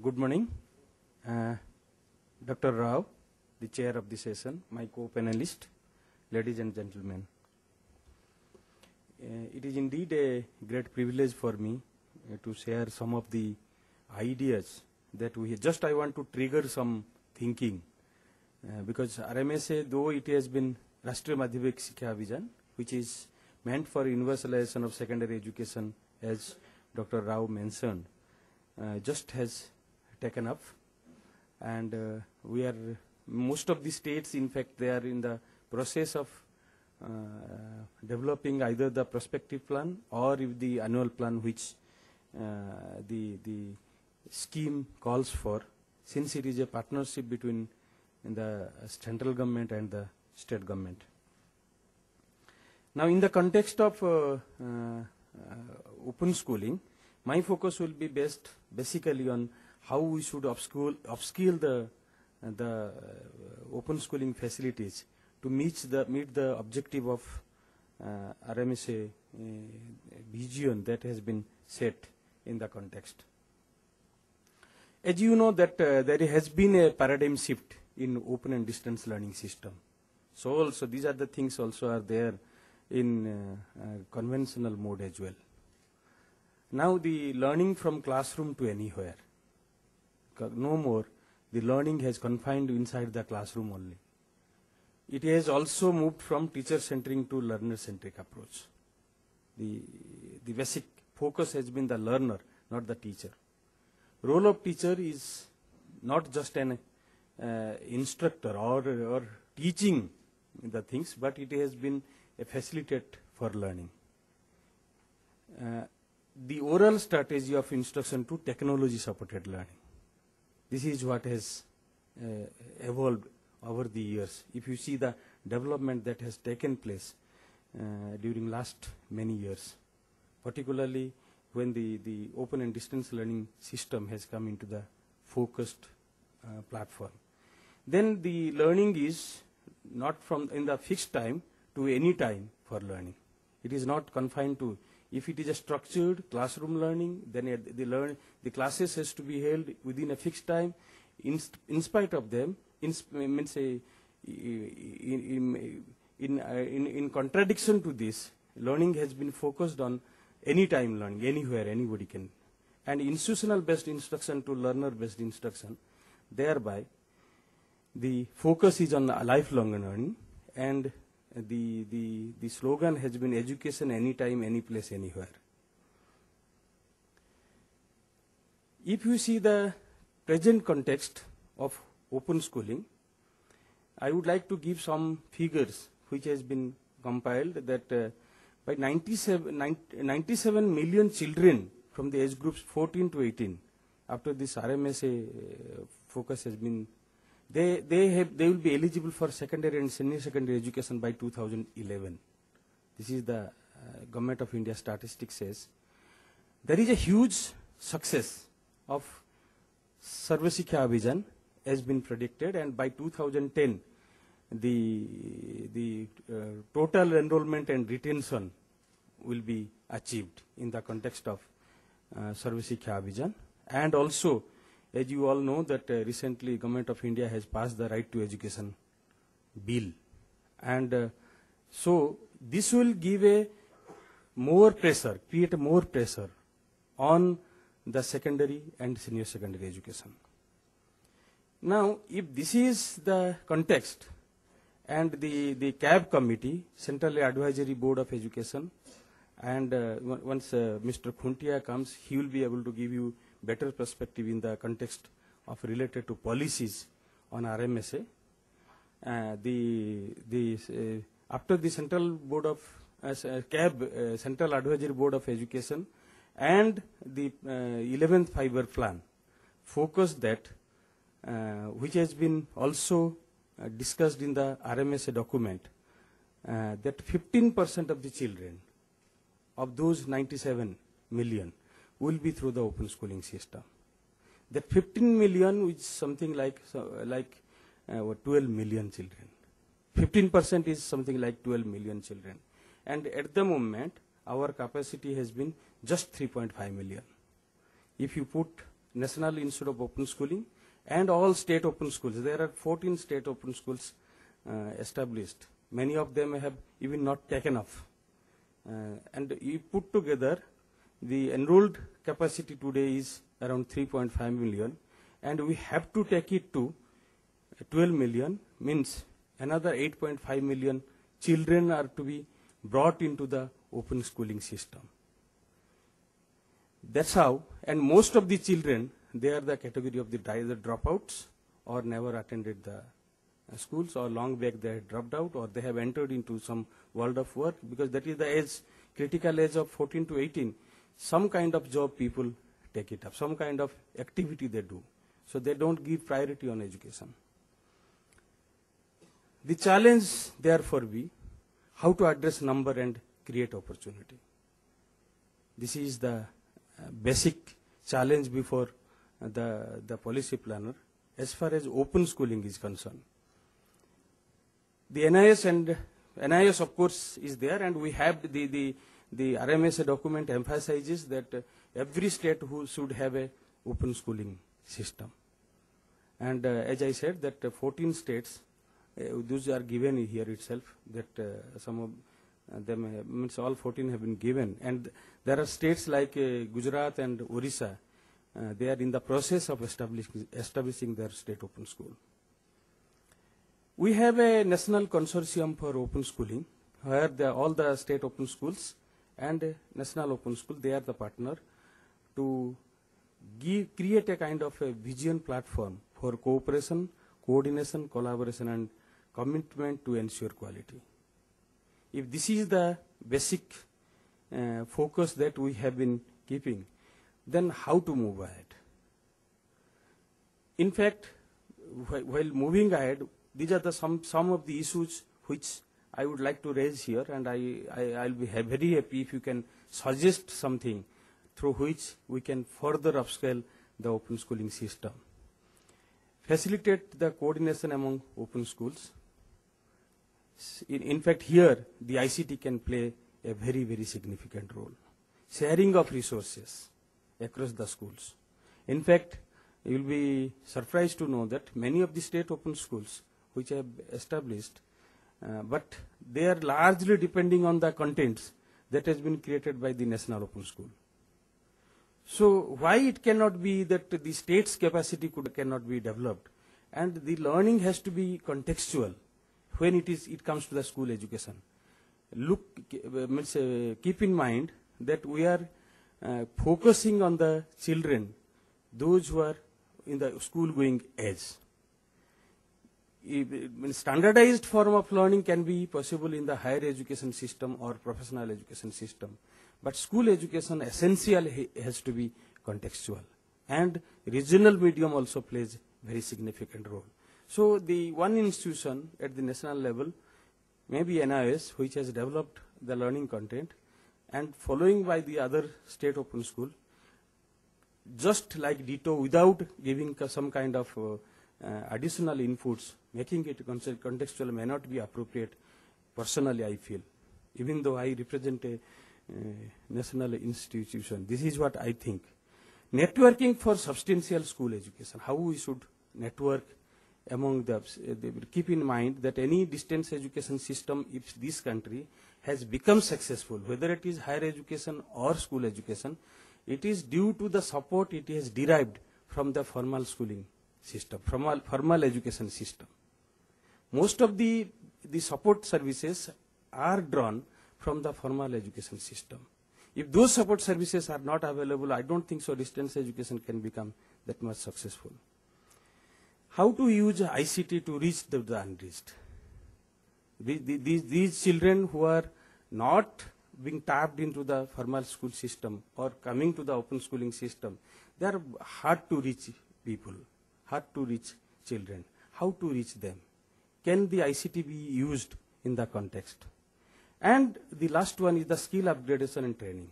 Good morning, Dr. Rao, the chair of the session, my co-panelist, ladies and gentlemen. It is indeed a great privilege for me to share some of the ideas that we just I want to trigger some thinking because RMSA, though it has been Rashtriya Madhyamik Shiksha Abhiyan, which is meant for universalization of secondary education, as Dr. Rao mentioned, just has taken up, and we are most of the states, in fact, they are in the process of developing either the prospective plan or if the annual plan which the scheme calls for, since it is a partnership between the central government and the state government. Now, in the context of open schooling, my focus will be based basically on how we should upskill the open schooling facilities to meet the objective of RMSA vision that has been set in the context. As you know that there has been a paradigm shift in open and distance learning system. So also these are the things also are there in conventional mode as well. Now the learning from classroom to anywhere. No more the learning has confined inside the classroom only. It has also moved from teacher-centric to learner-centric approach. The basic focus has been the learner, not the teacher. Role of teacher is not just an instructor or teaching the things, but it has been a facilitator for learning. The oral strategy of instruction to technology-supported learning. This is what has evolved over the years. If you see the development that has taken place during last many years, particularly when the open and distance learning system has come into the focused platform, then the learning is not from in the fixed time to any time for learning. It is not confined to. If it is a structured classroom learning, then the classes has to be held within a fixed time. In spite of them, in contradiction to this, learning has been focused on anytime learning, anywhere, anybody can. And institutional-based instruction to learner-based instruction, thereby the focus is on lifelong learning, and the slogan has been education anytime, any place, anywhere. If you see the present context of open schooling, I would like to give some figures which has been compiled that by 97 million children from the age groups 14 to 18, after this RMSA focus has been, they will be eligible for secondary and senior secondary education by 2011. This is the Government of India statistics says. There is a huge success of Sarva Shiksha Abhiyan has been predicted, and by 2010 the total enrollment and retention will be achieved in the context of Sarva Shiksha Abhiyan. And also, as you all know that recently Government of India has passed the Right to Education bill, and so this will give a more pressure, create a more pressure on the secondary and senior secondary education. Now, if this is the context, and the CAB committee, Central Advisory Board of Education, and once Mr. Khuntia comes, he will be able to give you better perspective in the context of related to policies on RMSA. After the Central Board of CAB, Central Advisory Board of Education, and the 11th Five-Year Plan, focus that which has been also discussed in the RMSA document, that 15% of the children of those 97 million will be through the open schooling system. That 15 million is something like 12 million children. 15% is something like 12 million children. And at the moment, our capacity has been just 3.5 million. If you put National Institute of Open Schooling and all state open schools. There are 14 state open schools established. Many of them have even not taken off. And you put together, the enrolled capacity today is around 3.5 million, and we have to take it to 12 million, means another 8.5 million children are to be brought into the open schooling system. That's how, and most of the children, they are the category of the either dropouts or never attended the schools, or long back they have dropped out, or they have entered into some world of work, because that is the age, critical age of 14 to 18. Some kind of job people take it up, some kind of activity they do. So they don't give priority on education. The challenge therefore be how to address number and create opportunity. This is the basic challenge before the policy planner as far as open schooling is concerned. The NIS of course is there, and we have the RMSA document emphasizes that every state who should have a open schooling system. And as I said, that 14 states, those are given here itself, that some of them, means all 14 have been given. And there are states like Gujarat and Orissa, they are in the process of establishing their state open school. We have a national consortium for open schooling, where all the state open schools and national open school, they are the partner to create a kind of a vision platform for cooperation, coordination, collaboration, and commitment to ensure quality. If this is the basic focus that we have been keeping, then how to move ahead? In fact, while moving ahead, these are some of the issues which I would like to raise here, and I'll be very happy if you can suggest something through which we can further upscale the open schooling system. Facilitate the coordination among open schools. In fact, here the ICT can play a very, very significant role. Sharing of resources across the schools. In fact, you will be surprised to know that many of the state open schools which have established, but they are largely depending on the contents that has been created by the national open school. So why it cannot be that the state's capacity cannot be developed, and the learning has to be contextual when it comes to the school education. Keep in mind that we are focusing on the children, those who are in the school going age. Standardized form of learning can be possible in the higher education system or professional education system, but school education essential has to be contextual, and regional medium also plays very significant role. So the one institution at the national level, maybe NIS, which has developed the learning content, and following by the other state open school, just like ditto, without giving some kind of additional inputs, making it contextual may not be appropriate. Personally, I feel, even though I represent a national institution, this is what I think. Networking for substantial school education, how we should network among keep in mind that any distance education system, if this country has become successful, whether it is higher education or school education, it is due to the support it has derived from the formal schooling system, formal education system. Most of the support services are drawn from the formal education system. If those support services are not available, I don't think so distance education can become that much successful. How to use ICT to reach the unreached? These children who are not being tapped into the formal school system or coming to the open schooling system, they are hard to reach people, hard to reach children. How to reach them? Can the ICT be used in the context? And the last one is the skill upgradation and training.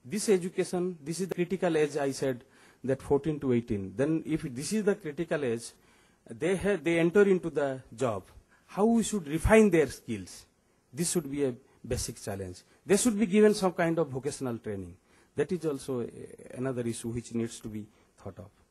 This education, this is the critical age, I said, that 14 to 18. Then if this is the critical age, they enter into the job. How we should refine their skills? This should be a basic challenge. They should be given some kind of vocational training. That is also another issue which needs to be thought of.